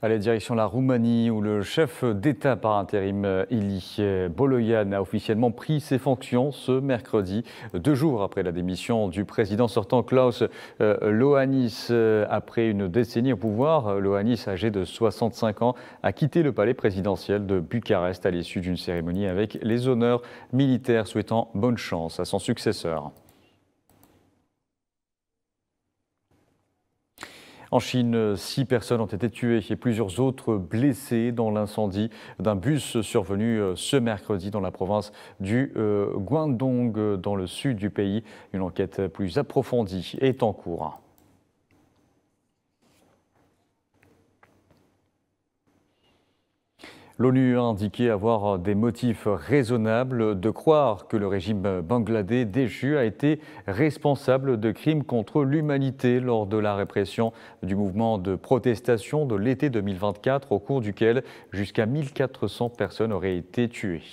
Allez, direction la Roumanie, où le chef d'État par intérim, Ilie Boloyan, a officiellement pris ses fonctions ce mercredi, 2 jours après la démission du président sortant Klaus Iohannis. Après une décennie au pouvoir, Iohannis, âgé de 65 ans, a quitté le palais présidentiel de Bucarest à l'issue d'une cérémonie avec les honneurs militaires, souhaitant bonne chance à son successeur. En Chine, 6 personnes ont été tuées et plusieurs autres blessées dans l'incendie d'un bus survenu ce mercredi dans la province du Guangdong, dans le sud du pays. Une enquête plus approfondie est en cours. L'ONU a indiqué avoir des motifs raisonnables de croire que le régime bangladais déchu a été responsable de crimes contre l'humanité lors de la répression du mouvement de protestation de l'été 2024, au cours duquel jusqu'à 1400 personnes auraient été tuées.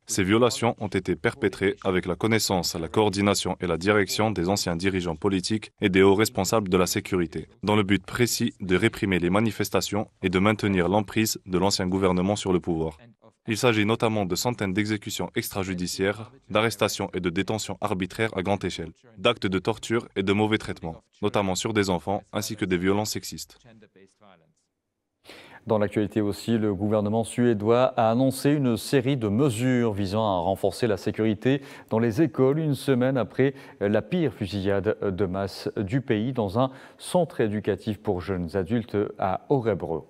Ces violations ont été perpétrées avec la connaissance, la coordination et la direction des anciens dirigeants politiques et des hauts responsables de la sécurité, dans le but précis de réprimer les manifestations et de maintenir l'emprise de l'ancien gouvernement sur le pouvoir. Il s'agit notamment de centaines d'exécutions extrajudiciaires, d'arrestations et de détentions arbitraires à grande échelle, d'actes de torture et de mauvais traitements, notamment sur des enfants, ainsi que des violences sexistes. Dans l'actualité aussi, le gouvernement suédois a annoncé une série de mesures visant à renforcer la sécurité dans les écoles, une semaine après la pire fusillade de masse du pays dans un centre éducatif pour jeunes adultes à Örebro.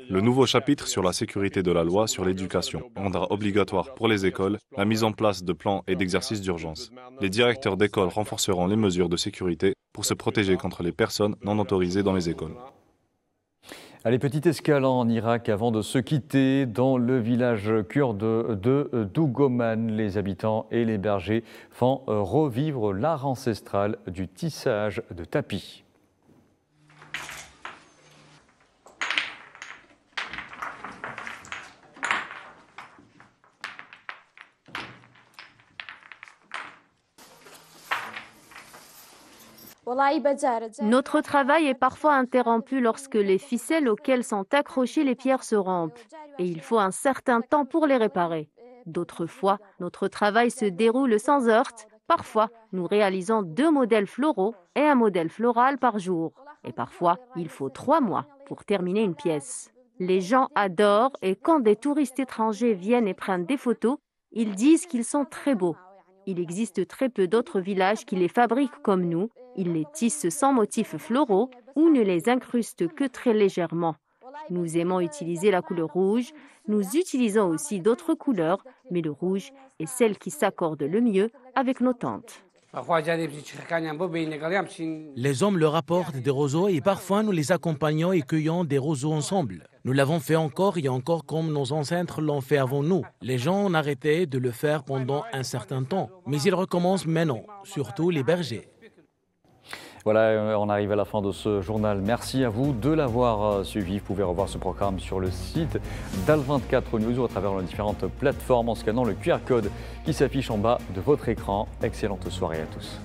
Le nouveau chapitre sur la sécurité de la loi sur l'éducation rendra obligatoire pour les écoles la mise en place de plans et d'exercices d'urgence. Les directeurs d'école renforceront les mesures de sécurité pour se protéger contre les personnes non autorisées dans les écoles. Allez, petite escale en Irak avant de se quitter dans le village kurde de Dougoman. Les habitants et les bergers font revivre l'art ancestral du tissage de tapis. Notre travail est parfois interrompu lorsque les ficelles auxquelles sont accrochées les pierres se rompent et il faut un certain temps pour les réparer. D'autres fois, notre travail se déroule sans heurts. Parfois, nous réalisons 2 modèles floraux et un modèle floral par jour. Et parfois, il faut 3 mois pour terminer une pièce. Les gens adorent et quand des touristes étrangers viennent et prennent des photos, ils disent qu'ils sont très beaux. Il existe très peu d'autres villages qui les fabriquent comme nous. Ils les tissent sans motifs floraux ou ne les incrustent que très légèrement. Nous aimons utiliser la couleur rouge. Nous utilisons aussi d'autres couleurs, mais le rouge est celle qui s'accorde le mieux avec nos tentes. Les hommes leur apportent des roseaux et parfois nous les accompagnons et cueillons des roseaux ensemble. Nous l'avons fait encore et encore comme nos ancêtres l'ont fait avant nous. Les gens ont arrêté de le faire pendant un certain temps, mais ils recommencent maintenant, surtout les bergers. Voilà, on arrive à la fin de ce journal. Merci à vous de l'avoir suivi. Vous pouvez revoir ce programme sur le site d'Al24 News ou à travers les différentes plateformes en scannant le QR code qui s'affiche en bas de votre écran. Excellente soirée à tous.